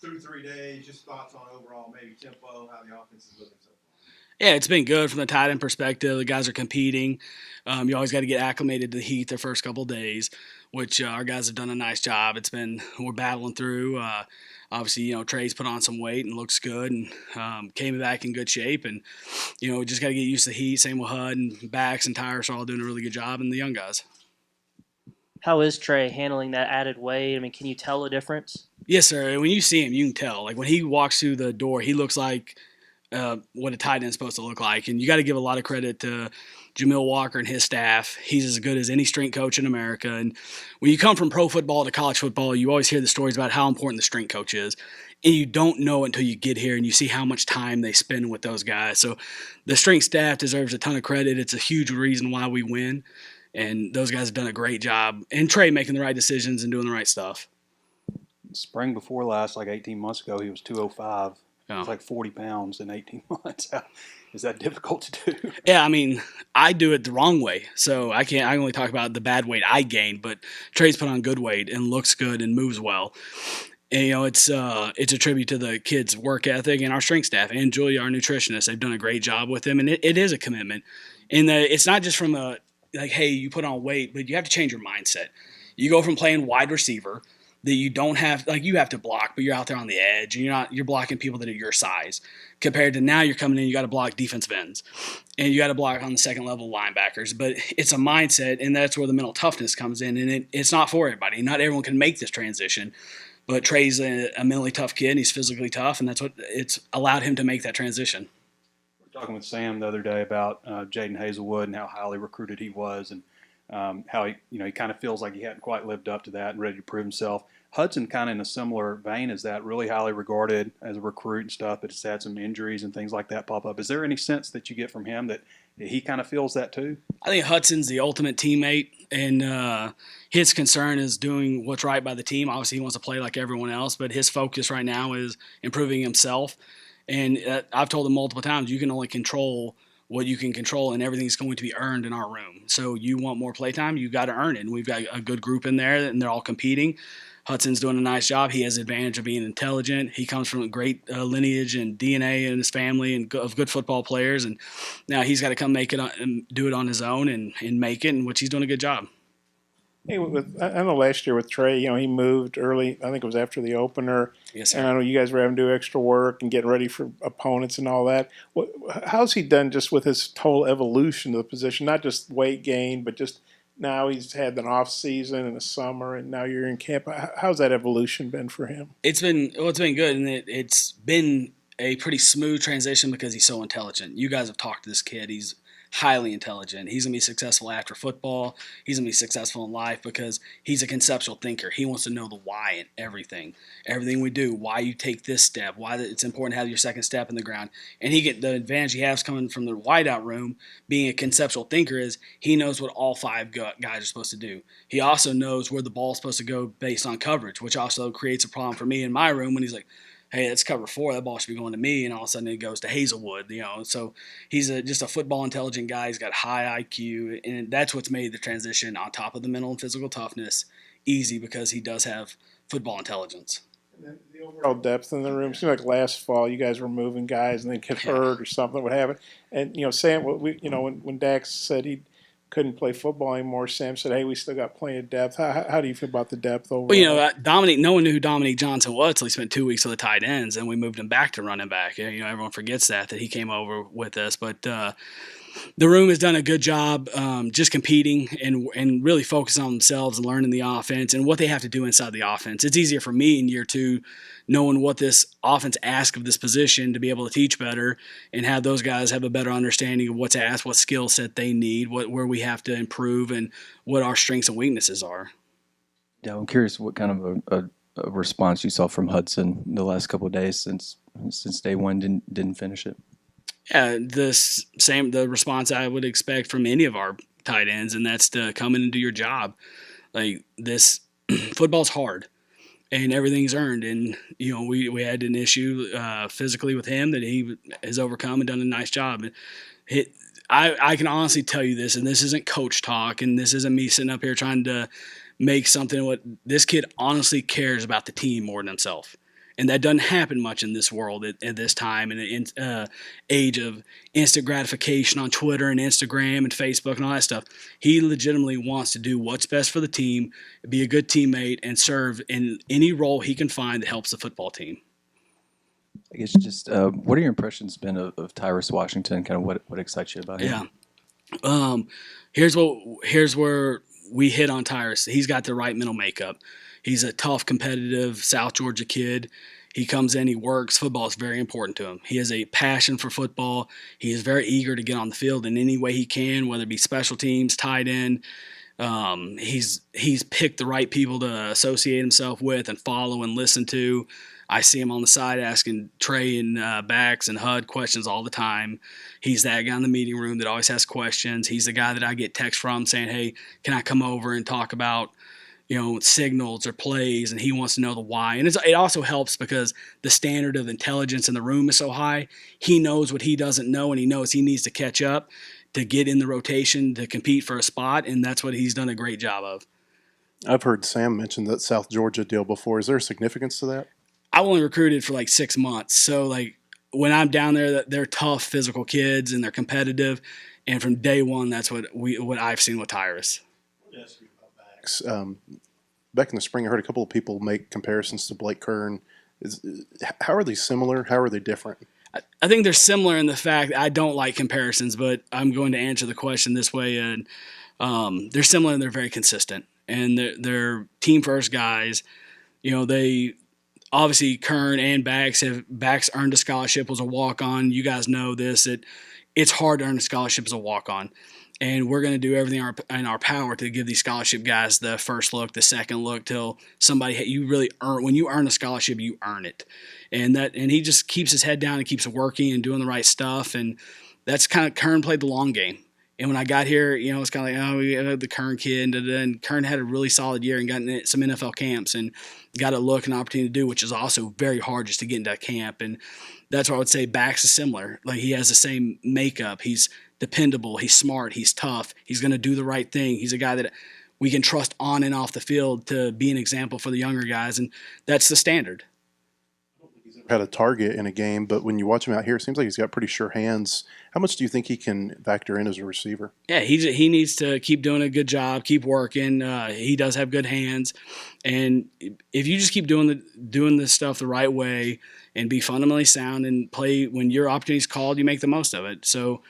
through 3 days, just thoughts on overall maybe tempo, how the offense is looking so far. Yeah, it's been good from the tight end perspective. The guys are competing. You always got to get acclimated to the heat their first couple of days, which our guys have done a nice job. We're battling through. Obviously, Trey's put on some weight and looks good and came back in good shape. And, we just got to get used to the heat. Same with Hud and Bax and Tyrus are all doing a really good job, and the young guys. How is Trey handling that added weight? I mean, can you tell a difference? Yes, sir. When you see him, you can tell. Like when he walks through the door, he looks like what a tight end is supposed to look like. And you got to give a lot of credit to Jamil Walker and his staff. He's as good as any strength coach in America. And when you come from pro football to college football, you always hear the stories about how important the strength coach is. And you don't know until you get here and you see how much time they spend with those guys. So the strength staff deserves a ton of credit. It's a huge reason why we win. And those guys have done a great job. And Trey making the right decisions and doing the right stuff. Spring before last, like 18 months ago, he was 205. Yeah. It's like 40 pounds in 18 months. Is that difficult to do? Yeah, I mean, I do it the wrong way. So I only talk about the bad weight I gained, but Trey's put on good weight and looks good and moves well. And, it's a tribute to the kids' work ethic and our strength staff and Julia, our nutritionist. They've done a great job with him, and it is a commitment. And it's not just from hey, you put on weight, but you have to change your mindset. You go from playing wide receiver that you don't have, you have to block, but you're out there on the edge and you're blocking people that are your size compared to now you're coming in, you got to block defensive ends and you got to block on the second level linebackers. But it's a mindset, and that's where the mental toughness comes in. And it's not for everybody. Not everyone can make this transition, but Trey's a mentally tough kid and he's physically tough, and that's what it's allowed him to make that transition. We were talking with Sam the other day about Jaden Hazelwood and how highly recruited he was, and how he kind of feels like he hadn't quite lived up to that and ready to prove himself. Hudson kind of in a similar vein as that, really highly regarded as a recruit and stuff, but has had some injuries and things like that pop up. Is there any sense that you get from him that he kind of feels that too? I think Hudson's the ultimate teammate, and his concern is doing what's right by the team. Obviously, he wants to play like everyone else, but his focus right now is improving himself. And I've told him multiple times, you can only control what you can control, and everything's going to be earned in our room. So you want more playtime, you got to earn it. And we've got a good group in there, and they're all competing. Hudson's doing a nice job. He has the advantage of being intelligent. He comes from a great lineage and DNA in his family and of good football players. And now he's got to come make it and do it on his own and make it, in which he's doing a good job. Hey, I know last year with Trey, he moved early. I think it was after the opener. Yes, sir. And I know you guys were having to do extra work and getting ready for opponents and all that. How's he done just with his total evolution of the position? Not just weight gain, but just now he's had an off season and a summer, and now you're in camp. How's that evolution been for him? It's been good, and it's been a pretty smooth transition because he's so intelligent. You guys have talked to this kid. He's highly intelligent. He's going to be successful after football. He's going to be successful in life because he's a conceptual thinker. He wants to know the why in everything. Everything we do, why you take this step, why it's important to have your second step in the ground. And the advantage he has coming from the wideout room, being a conceptual thinker, is he knows what all five guys are supposed to do. He also knows where the ball's supposed to go based on coverage, which also creates a problem for me in my room when he's like, hey, that's cover 4. That ball should be going to me, and all of a sudden it goes to Hazelwood. So he's just a football intelligent guy. He's got high IQ, and that's what's made the transition on top of the mental and physical toughness easy because he does have football intelligence. And then the overall depth in the room seemed like last fall you guys were moving guys and they get hurt or something would happen. And Sam, when Dax said he couldn't play football anymore, Sam said, hey, we still got plenty of depth. How do you feel about the depth overall? Well, Dominique, no one knew who Dominique Johnson was until he spent 2 weeks with the tight ends, and we moved him back to running back. Everyone forgets that he came over with us. But the room has done a good job just competing and really focusing on themselves and learning the offense and what they have to do inside the offense. It's easier for me in year 2 knowing what this offense asks of this position to be able to teach better and have those guys have a better understanding of what's asked, what skill set they need, where we have to improve, and what our strengths and weaknesses are. Yeah, I'm curious what kind of a response you saw from Hudson the last couple of days since day one didn't finish it. Yeah, the response I would expect from any of our tight ends, and that's to come in and do your job. Like this, football's hard. And everything's earned. And, we had an issue physically with him that he has overcome and done a nice job. I can honestly tell you this, and this isn't coach talk, and this isn't me sitting up here trying to make something. What this kid honestly cares about the team more than himself. And that doesn't happen much in this world at this time, in the age of instant gratification on Twitter and Instagram and Facebook and all that stuff. He legitimately wants to do what's best for the team, be a good teammate, and serve in any role he can find that helps the football team. I guess just what are your impressions been of Tyrus Washington? Kind of what excites you about him? Yeah. Here's where we hit on Tyrus. He's got the right mental makeup. He's a tough, competitive South Georgia kid. He comes in, he works. Football is very important to him. He has a passion for football. He is very eager to get on the field in any way he can, whether it be special teams, tight end. He's picked the right people to associate himself with and follow and listen to. I see him on the side asking Trey and Bax and Hud questions all the time. He's that guy in the meeting room that always has questions. He's the guy that I get texts from saying, hey, can I come over and talk about signals or plays, and he wants to know the why. And it also helps because the standard of intelligence in the room is so high. He knows what he doesn't know, and he knows he needs to catch up to get in the rotation to compete for a spot, and that's what he's done a great job of. I've heard Sam mention that South Georgia deal before. Is there significance to that? I've only recruited for like 6 months, so like when I'm down there, they're tough, physical kids, and they're competitive. And from day one, that's what I've seen with Tyrus. Yes, about Bax. Back in the spring, I heard a couple of people make comparisons to Blake Kern. How are they similar? How are they different? I think they're similar in the fact I don't like comparisons, but I'm going to answer the question this way. And they're similar and they're very consistent. And they're team-first guys. They obviously Kern and Bax earned a scholarship, was a walk-on. You guys know this. It's hard to earn a scholarship as a walk-on. And we're going to do everything in our power to give these scholarship guys the first look, the second look, till you really earn. When you earn a scholarship, you earn it. And he just keeps his head down and keeps working and doing the right stuff. And that's kind of Kern played the long game. And when I got here, it's kind of like, we had the Kern kid. And Kern had a really solid year and got in some NFL camps and got a look and opportunity to do, which is also very hard just to get into camp. And that's why I would say Bax is similar. Like, he has the same makeup. He's dependable. He's smart. He's tough. He's going to do the right thing. He's a guy that we can trust on and off the field to be an example for the younger guys. And that's the standard. Had a target in a game, but when you watch him out here, it seems like he's got pretty sure hands. How much do you think he can factor in as a receiver? Yeah, he needs to keep doing a good job, keep working. He does have good hands, and if you just keep doing this stuff the right way and be fundamentally sound and play when your opportunity is called, you make the most of it. So,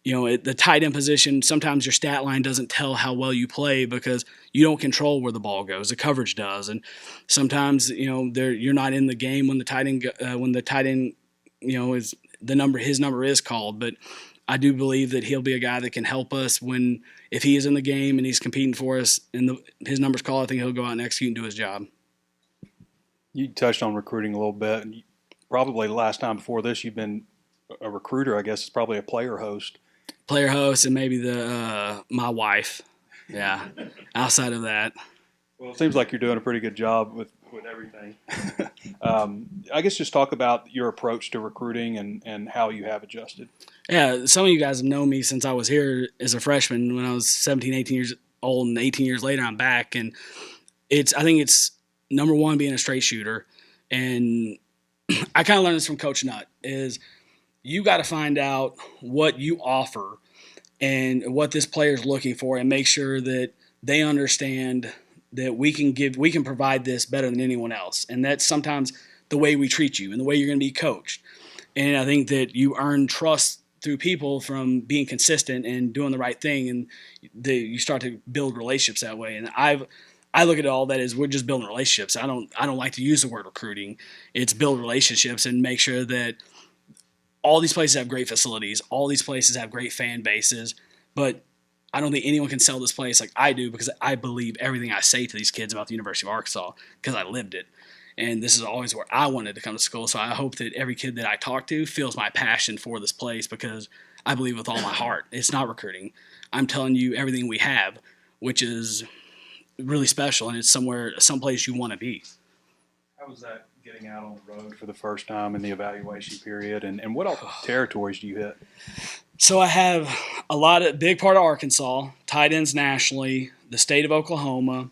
the tight end position, sometimes your stat line doesn't tell how well you play because you don't control where the ball goes. The coverage does, and sometimes you're not in the game when the tight end is the number. His number is called, but I do believe that he'll be a guy that can help us if he is in the game and he's competing for us and his number's called. I think he'll go out and execute and do his job. You touched on recruiting a little bit, and probably the last time before this you've been a recruiter. I guess it's probably a player host. Player host and maybe my wife. Yeah. Outside of that. Well, it seems like you're doing a pretty good job with everything. I guess just talk about your approach to recruiting and how you have adjusted. Yeah, some of you guys have known me since I was here as a freshman when I was 17, 18 years old, and 18 years later I'm back. And I think it's number one, being a straight shooter. And I kind of learned this from Coach Nutt is you got to find out what you offer and what this player is looking for and make sure that they understand that we can provide this better than anyone else. And that's sometimes the way we treat you and the way you're going to be coached. And I think that you earn trust through people from being consistent and doing the right thing, and you start to build relationships that way. And I look at all that as we're just building relationships. I don't like to use the word recruiting. It's build relationships and make sure that all these places have great facilities. All these places have great fan bases, but I don't think anyone can sell this place like I do because I believe everything I say to these kids about the University of Arkansas because I lived it. And this is always where I wanted to come to school. So I hope that every kid that I talk to feels my passion for this place because I believe with all my heart. It's not recruiting. I'm telling you everything we have, which is really special, and it's someplace you want to be. How was that getting out on the road for the first time in the evaluation period, and what all territories do you hit? So I have big part of Arkansas, tight ends nationally, the state of Oklahoma,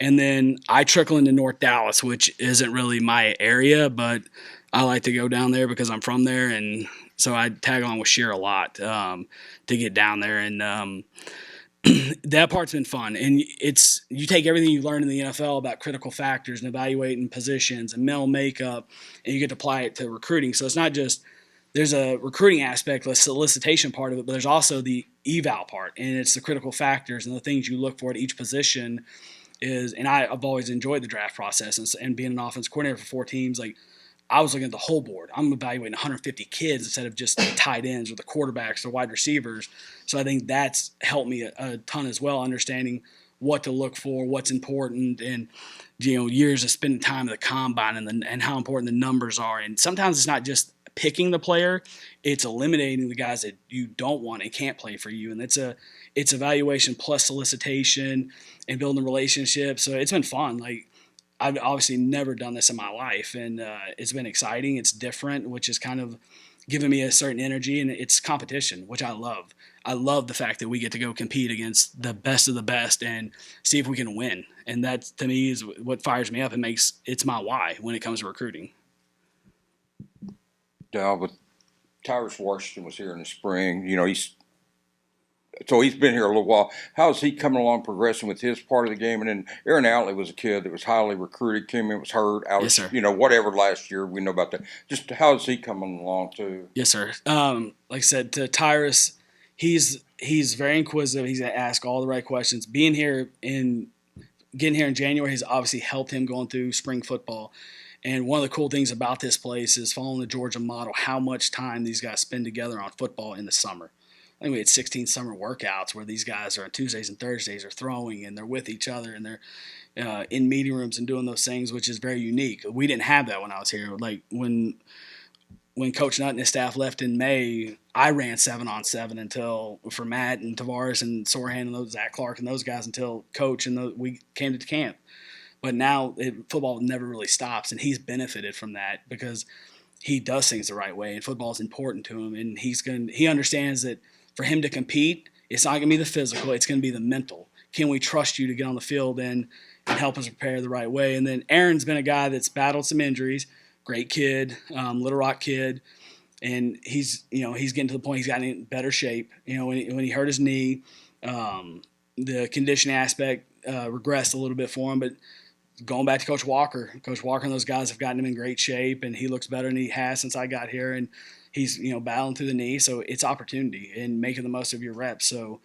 And then I trickle into North Dallas, which isn't really my area, but I like to go down there because I'm from there. And so I tag along with Sheer a lot to get down there. And that part's been fun. And you take everything you learn in the NFL about critical factors and evaluating positions and mental makeup, and you get to apply it to recruiting. So it's not just there's a recruiting aspect, a solicitation part of it, but there's also the eval part, and it's the critical factors and the things you look for at each position. And I've always enjoyed the draft process and being an offense coordinator for 4 teams. Like I was looking at the whole board. I'm evaluating 150 kids instead of just the tight ends or the quarterbacks or wide receivers. So I think that's helped me a ton as well, understanding what to look for, what's important, and years of spending time at the combine and how important the numbers are. And sometimes it's not just picking the player, it's eliminating the guys that you don't want and can't play for you. And it's evaluation plus solicitation and building relationships. So it's been fun. Like I've obviously never done this in my life, and it's been exciting. It's different, which is kind of giving me a certain energy, and it's competition, which I love. I love the fact that we get to go compete against the best of the best and see if we can win. And that, to me, is what fires me up and it's my why when it comes to recruiting. But Tyrus Washington was here in the spring. He's been here a little while. How's he coming along, progressing with his part of the game? And then Aaron Outley was a kid that was highly recruited, came in, was hurt, out, Yes, sir. Whatever last year. We know about that. Just how's he coming along too? Yes, sir. Like I said, to Tyrus, he's very inquisitive. He's going to ask all the right questions. Getting here in January has obviously helped him going through spring football. And one of the cool things about this place is following the Georgia model, how much time these guys spend together on football in the summer. I think we had 16 summer workouts where these guys are on Tuesdays and Thursdays are throwing, and they're with each other, and they're in meeting rooms and doing those things, which is very unique. We didn't have that when I was here. Like when Coach Nutt and his staff left in May, I ran 7-on-7 for Matt and Tavares and Sorahan and Zach Clark and those guys until Coach and we came to camp. But now football never really stops, and he's benefited from that because he does things the right way, and football is important to him, and he understands that for him to compete, it's not going to be the physical, it's going to be the mental. Can we trust you to get on the field and help us prepare the right way? And then Aaron's been a guy that's battled some injuries, great kid, Little Rock kid, and he's getting to the point he's gotten in better shape. When he hurt his knee, the conditioning aspect regressed a little bit for him, but going back to Coach Walker and those guys have gotten him in great shape, and he looks better than he has since I got here, and he's battling through the knee. So it's opportunity and making the most of your reps. So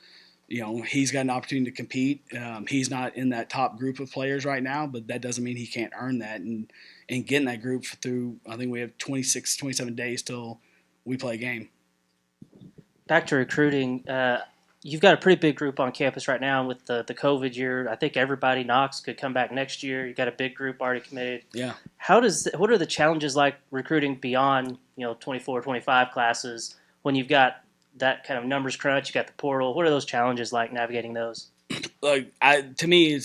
he's got an opportunity to compete. He's not in that top group of players right now, but that doesn't mean he can't earn that and get in that group through. I think we have 27 days till we play a game. Back to recruiting. You've got a pretty big group on campus right now with the COVID year. I think everybody, Knox, could come back next year. You've got a big group already committed. Yeah. What are the challenges like recruiting beyond 24, 25 classes when you've got that kind of numbers crunch? You got the portal. What are those challenges like navigating those? To me,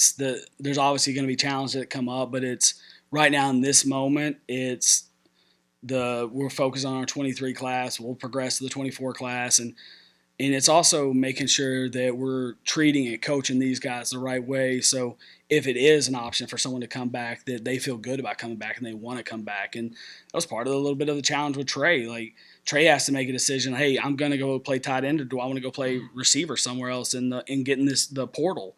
there's obviously going to be challenges that come up, but it's right now in this moment, we're focused on our 23 class. We'll progress to the 24 class, and it's also making sure that we're treating and coaching these guys the right way. So if it is an option for someone to come back, that they feel good about coming back and they want to come back. And that was part of a little bit of the challenge with Trey. Like Trey has to make a decision. Hey, I'm going to go play tight end, or do I want to go play receiver somewhere else in getting the portal?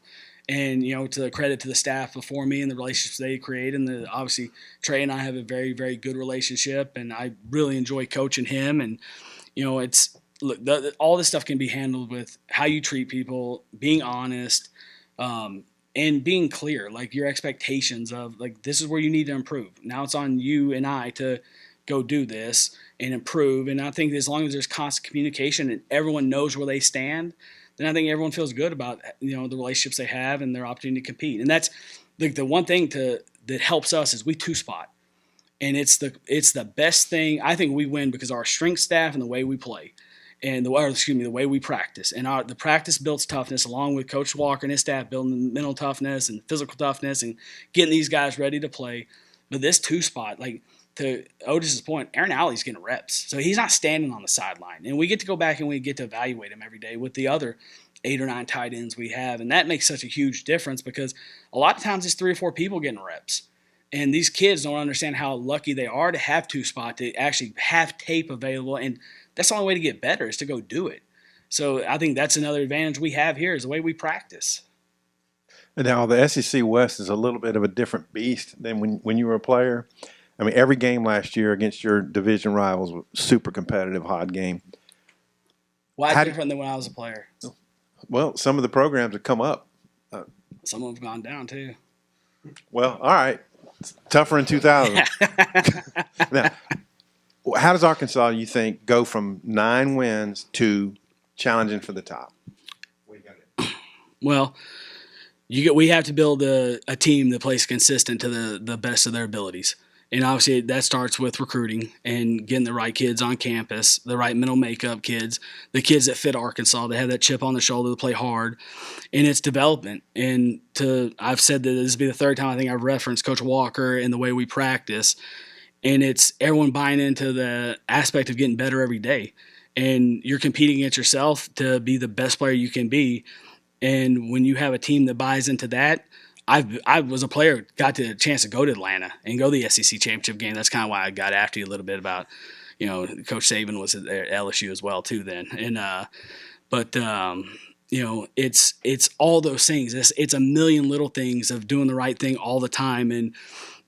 And, to the credit to the staff before me and the relationships they create. And obviously Trey and I have a very, very good relationship, and I really enjoy coaching him. And, all this stuff can be handled with how you treat people, being honest, and being clear, like your expectations of this is where you need to improve. Now it's on you and I to go do this and improve. And I think as long as there's constant communication and everyone knows where they stand, then I think everyone feels good about the relationships they have and their opportunity to compete. And that's the one thing that helps us is we 2-spot. And it's the best thing. I think we win because of our strength staff and the way we play. And the way we practice. And the practice builds toughness, along with Coach Walker and his staff building mental toughness and physical toughness and getting these guys ready to play. But this 2-spot, to Otis's point, Aaron Alley's getting reps. So he's not standing on the sideline. And we get to go back and we get to evaluate him every day with the other 8 or 9 tight ends we have. And that makes such a huge difference because a lot of times it's 3 or 4 people getting reps. And these kids don't understand how lucky they are to have 2 spots, to actually have tape available. And that's the only way to get better is to go do it. So I think that's another advantage we have here is the way we practice. Now, the SEC West is a little bit of a different beast than when you were a player. I mean, every game last year against your division rivals was super competitive, hot game. Why is different than when I was a player? Well, some of the programs have come up. Some of them have gone down too. Well, all right. It's tougher in 2000. Now, how does Arkansas, you think, go from 9 wins to challenging for the top? Well, we have to build a team that plays consistent to the best of their abilities. And obviously that starts with recruiting and getting the right kids on campus, the right mental makeup kids, the kids that fit Arkansas, that have that chip on the shoulder to play hard. And it's development. And I've said that this will be the 3rd time I think I've referenced Coach Walker and the way we practice. And it's everyone buying into the aspect of getting better every day. And you're competing against yourself to be the best player you can be. And when you have a team that buys into that, I was a player, got the chance to go to Atlanta and go to the SEC championship game. That's kind of why I got after you a little bit about, Coach Saban was at LSU as well too then. And it's all those things. It's a million little things of doing the right thing all the time and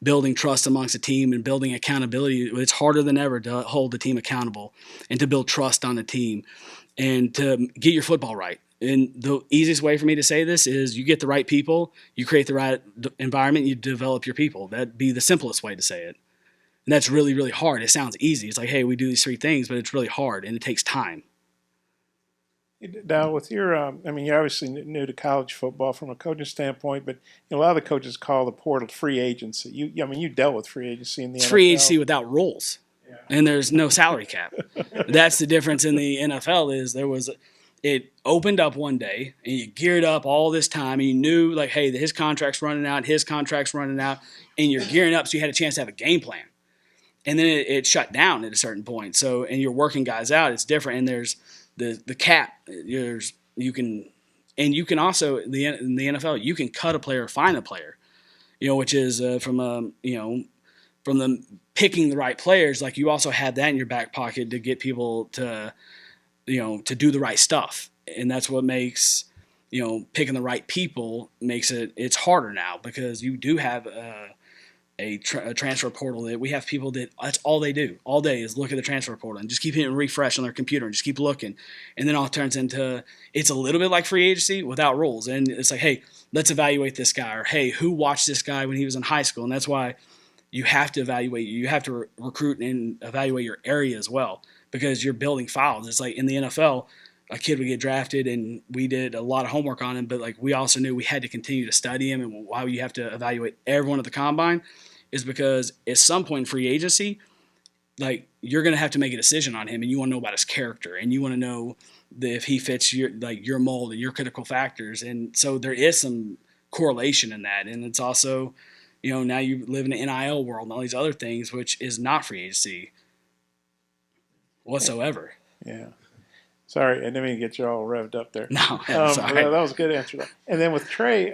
building trust amongst the team and building accountability. It's harder than ever to hold the team accountable and to build trust on the team and to get your football right. And the easiest way for me to say this is you get the right people, you create the right environment, you develop your people. That'd be the simplest way to say it. And that's really, really hard. It sounds easy. It's like, hey, we do these 3 things, but it's really hard and it takes time. Now, with your, you're obviously new to college football from a coaching standpoint, but a lot of the coaches call the portal free agency. You dealt with free agency in the NFL. Free agency without rules, and there's no salary cap. That's the difference in the NFL is it opened up one day, and you geared up all this time, and you knew, like, hey, his contract's running out, and you're gearing up so you had a chance to have a game plan. And then it shut down at a certain point. So, and you're working guys out, it's different, and there's the cap. You can also in the NFL you can cut a player, find a player, which is from the picking the right players. Like you also have that in your back pocket to get people to do the right stuff, and that's what makes picking the right people makes it's harder now because you do have a transfer portal that we have people that's all they do all day is look at the transfer portal and just keep hitting refresh on their computer and just keep looking. And then all it turns into, it's a little bit like free agency without rules. And it's like, hey, let's evaluate this guy, or hey, who watched this guy when he was in high school? And that's why you have to evaluate, you have to recruit and evaluate your area as well, because you're building files. It's like in the NFL, a kid would get drafted and we did a lot of homework on him, but like we also knew we had to continue to study him. And why you have to evaluate everyone at the combine is because at some point in free agency, like you're going to have to make a decision on him, and you want to know about his character, and you want to know if he fits your mold and your critical factors. And so there is some correlation in that. And it's also, now you live in the NIL world and all these other things, which is not free agency whatsoever. Yeah. Sorry, I didn't mean to get you all revved up there. No, sorry. That was a good answer. And then with Trey,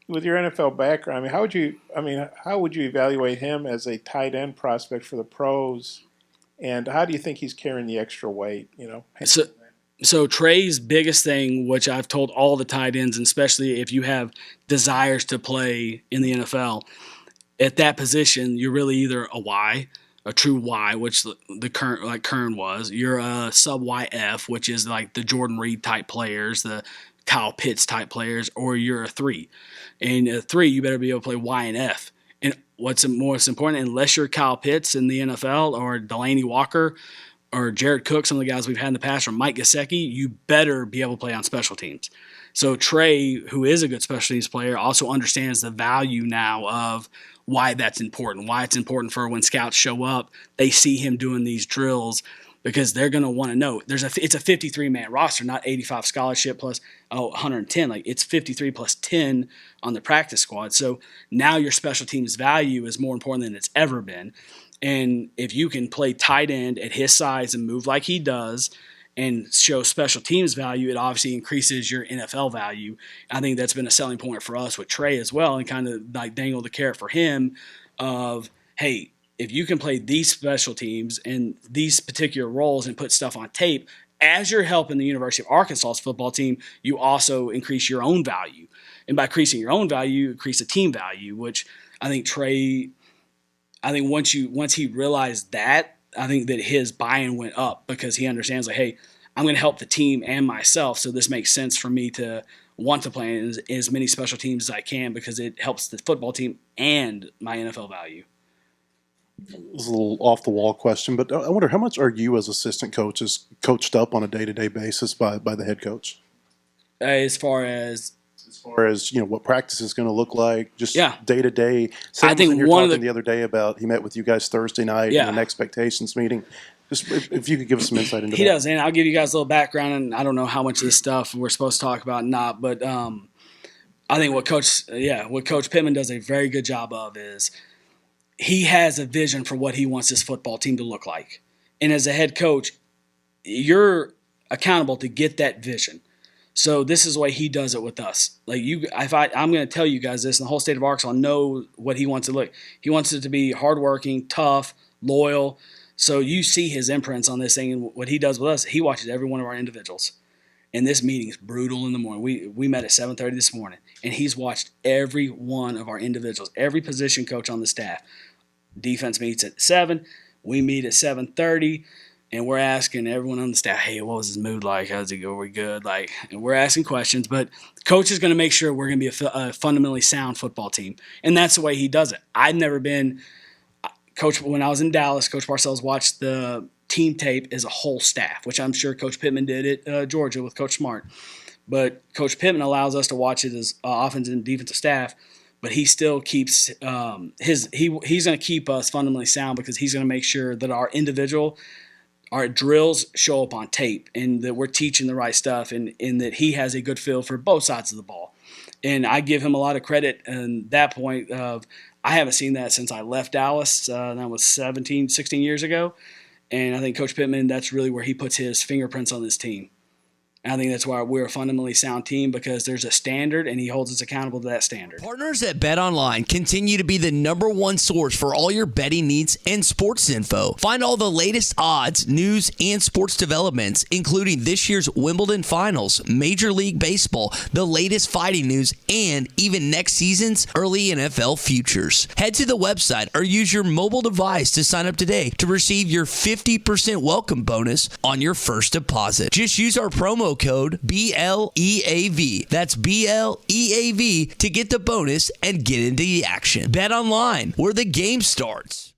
with your NFL background, how would you evaluate him as a tight end prospect for the pros? And how do you think he's carrying the extra weight? So Trey's biggest thing, which I've told all the tight ends, and especially if you have desires to play in the NFL, at that position, you're really either a Y, a true Y, which the current like Kern was. You're a sub YF, which is like the Jordan Reed type players, the Kyle Pitts type players, or you're a 3. And a 3, you better be able to play Y and F. And what's most important, unless you're Kyle Pitts in the NFL or Delaney Walker or Jared Cook, some of the guys we've had in the past, or Mike Gesicki, you better be able to play on special teams. So Trey, who is a good special teams player, also understands the value now of why that's important, why it's important for when scouts show up, they see him doing these drills, because they're going to want to know. It's a 53-man roster, not 85 scholarship plus 110. Like it's 53 plus 10 on the practice squad. So now your special teams value is more important than it's ever been. And if you can play tight end at his size and move like he does, and show special teams value, it obviously increases your NFL value. I think that's been a selling point for us with Trey as well, and kind of like dangle the carrot for him of, hey, if you can play these special teams and these particular roles and put stuff on tape, as you're helping the University of Arkansas's football team, you also increase your own value. And by increasing your own value, you increase the team value, which I think Trey, once he realized that, I think that his buy-in went up because he understands, like, hey, I'm going to help the team and myself, so this makes sense for me to want to play in as many special teams as I can because it helps the football team and my NFL value. This is a little off-the-wall question, but I wonder how much are you as assistant coaches coached up on a day-to-day basis by the head coach? As far as what practice is going to look like, just Yeah. day to day. I think you were one of talking the other day about he met with you guys Thursday night in an expectations meeting. Just if you could give us some insight into that. He does, and I'll give you guys a little background, and I don't know how much of this stuff we're supposed to talk about, not, but I think what Coach Pittman does a very good job of is he has a vision for what he wants his football team to look like, and as a head coach, you're accountable to get that vision. So this is the way he does it with us. Like I'm going to tell you guys this, and the whole state of Arkansas know what he wants to look. He wants it to be hardworking, tough, loyal. So you see his imprints on this thing, and what he does with us, he watches every one of our individuals. And this meeting is brutal in the morning. We met at 7:30 this morning, and he's watched every one of our individuals, every position coach on the staff. Defense meets at 7. We meet at 7:30. And we're asking everyone on the staff, hey, what was his mood like? How's he go? Are we good? And we're asking questions. But the coach is going to make sure we're going to be a fundamentally sound football team. And that's the way he does it. I've never been – Coach, when I was in Dallas, Coach Parcells watched the team tape as a whole staff, which I'm sure Coach Pittman did at Georgia with Coach Smart. But Coach Pittman allows us to watch it as offensive and defensive staff. But he still keeps he's going to keep us fundamentally sound because he's going to make sure that our drills show up on tape and that we're teaching the right stuff and that he has a good feel for both sides of the ball. And I give him a lot of credit in that point of I haven't seen that since I left Dallas. That was 16 years ago. And I think Coach Pittman, that's really where he puts his fingerprints on this team. And I think that's why we're a fundamentally sound team because there's a standard and he holds us accountable to that standard. Partners at BetOnline continue to be the #1 source for all your betting needs and sports info. Find all the latest odds, news, and sports developments, including this year's Wimbledon Finals, Major League Baseball, the latest fighting news, and even next season's early NFL futures. Head to the website or use your mobile device to sign up today to receive your 50% welcome bonus on your first deposit. Just use our promo code BLEAV. That's BLEAV to get the bonus and get into the action. Bet online, where the game starts.